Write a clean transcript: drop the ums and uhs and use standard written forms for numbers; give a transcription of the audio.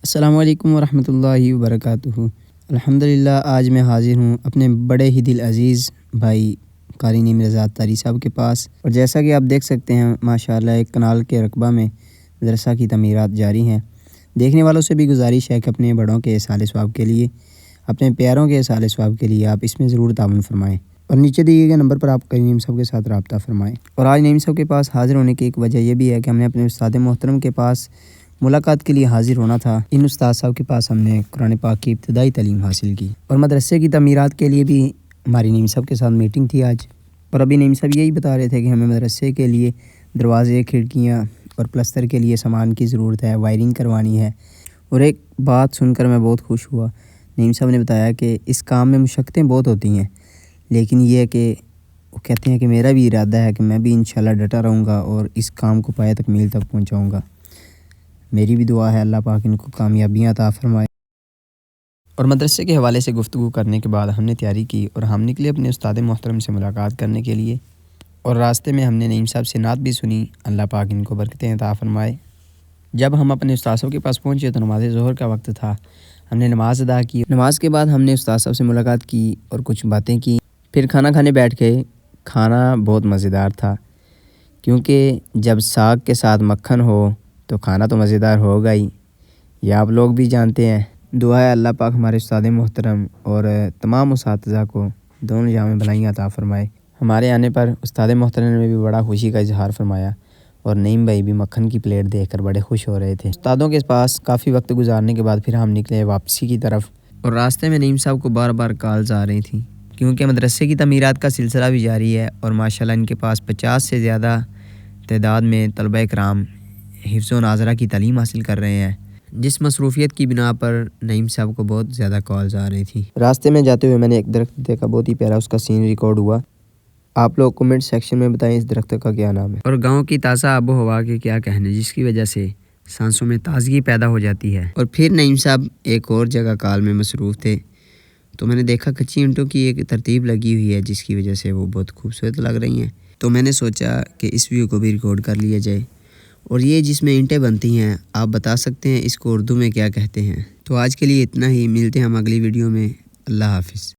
السلام علیکم ورحمۃ اللہ وبرکاتہ۔ الحمدللہ آج میں حاضر ہوں اپنے بڑے ہی دل عزیز بھائی قاری نعیم رضا اتاری صاحب کے پاس، اور جیسا کہ آپ دیکھ سکتے ہیں ماشاءاللہ ایک کنال کے رقبہ میں مدرسہ کی تعمیرات جاری ہیں۔ دیکھنے والوں سے بھی گزارش ہے کہ اپنے بڑوں کے اصالِ ثواب کے لیے، اپنے پیاروں کے اصالِ ثواب کے لیے آپ اس میں ضرور تعاون فرمائیں، اور نیچے دیے گئے نمبر پر آپ قاری نعیم صاحب کے ساتھ رابطہ فرمائیں۔ اور آج نعیم صاحب کے پاس حاضر ہونے کی ایک وجہ یہ بھی ہے کہ ہم نے اپنے استاد محترم کے پاس ملاقات کے لیے حاضر ہونا تھا۔ ان استاد صاحب کے پاس ہم نے قرآن پاک کی ابتدائی تعلیم حاصل کی، اور مدرسے کی تعمیرات کے لیے بھی ہماری نعیم صاحب کے ساتھ میٹنگ تھی آج، اور ابھی نعیم صاحب یہی بتا رہے تھے کہ ہمیں مدرسے کے لیے دروازے، کھڑکیاں اور پلستر کے لیے سامان کی ضرورت ہے، وائرنگ کروانی ہے۔ اور ایک بات سن کر میں بہت خوش ہوا، نعیم صاحب نے بتایا کہ اس کام میں مشقتیں بہت ہوتی ہیں، لیکن یہ ہے کہ وہ کہتے ہیں کہ میرا بھی ارادہ ہے کہ میں بھی انشاءاللہ ڈٹا رہوں گا اور اس کام کو پایہ تکمیل تک پہنچاؤں گا۔ میری بھی دعا ہے اللہ پاک ان کو کامیابیاں عطا فرمائے۔ اور مدرسے کے حوالے سے گفتگو کرنے کے بعد ہم نے تیاری کی اور ہم نکلے اپنے استاد محترم سے ملاقات کرنے کے لیے، اور راستے میں ہم نے نعیم صاحب سے نعت بھی سنی، اللہ پاک ان کو برکتیں عطا فرمائے۔ جب ہم اپنے استاد صاحب کے پاس پہنچے تو نماز ظہر کا وقت تھا، ہم نے نماز ادا کی۔ نماز کے بعد ہم نے استاد صاحب سے ملاقات کی اور کچھ باتیں کی، پھر کھانا کھانے بیٹھ گئے۔ کھانا بہت مزیدار تھا، کیونکہ جب ساگ کے ساتھ مکھن ہو تو کھانا تو مزیدار ہوگا ہی، یہ آپ لوگ بھی جانتے ہیں۔ دعا ہے اللہ پاک ہمارے استاد محترم اور تمام اساتذہ کو دونوں جہاں بھلائیاں عطا فرمائے۔ ہمارے آنے پر استاد محترم نے بھی بڑا خوشی کا اظہار فرمایا، اور نعیم بھائی بھی مکھن کی پلیٹ دیکھ کر بڑے خوش ہو رہے تھے۔ استادوں کے پاس کافی وقت گزارنے کے بعد پھر ہم نکلے واپسی کی طرف، اور راستے میں نعیم صاحب کو بار بار کالز آ رہی تھیں، کیونکہ مدرسے کی تعمیرات کا سلسلہ بھی جاری ہے، اور ماشاءاللہ ان کے پاس 50 سے زیادہ تعداد میں طلبہ کرام حفظ و ناظرہ کی تعلیم حاصل کر رہے ہیں، جس مصروفیت کی بنا پر نعیم صاحب کو بہت زیادہ کالز آ رہی تھیں۔ راستے میں جاتے ہوئے میں نے ایک درخت دیکھا، بہت ہی پیارا اس کا سین ریکارڈ ہوا۔ آپ لوگ کمنٹ سیکشن میں بتائیں اس درخت کا کیا نام ہے، اور گاؤں کی تازہ آب و ہوا کے کیا کہنے، جس کی وجہ سے سانسوں میں تازگی پیدا ہو جاتی ہے۔ اور پھر نعیم صاحب ایک اور جگہ کال میں مصروف تھے، تو میں نے دیکھا کچی اینٹوں کی ایک ترتیب لگی ہوئی ہے، جس کی وجہ سے وہ بہت خوبصورت لگ رہی ہیں، تو میں نے سوچا کہ اس ویو کو بھی ریکارڈ کر لیا جائے۔ اور یہ جس میں اینٹیں بنتی ہیں، آپ بتا سکتے ہیں اس کو اردو میں کیا کہتے ہیں؟ تو آج کے لیے اتنا ہی، ملتے ہیں ہم اگلی ویڈیو میں۔ اللہ حافظ۔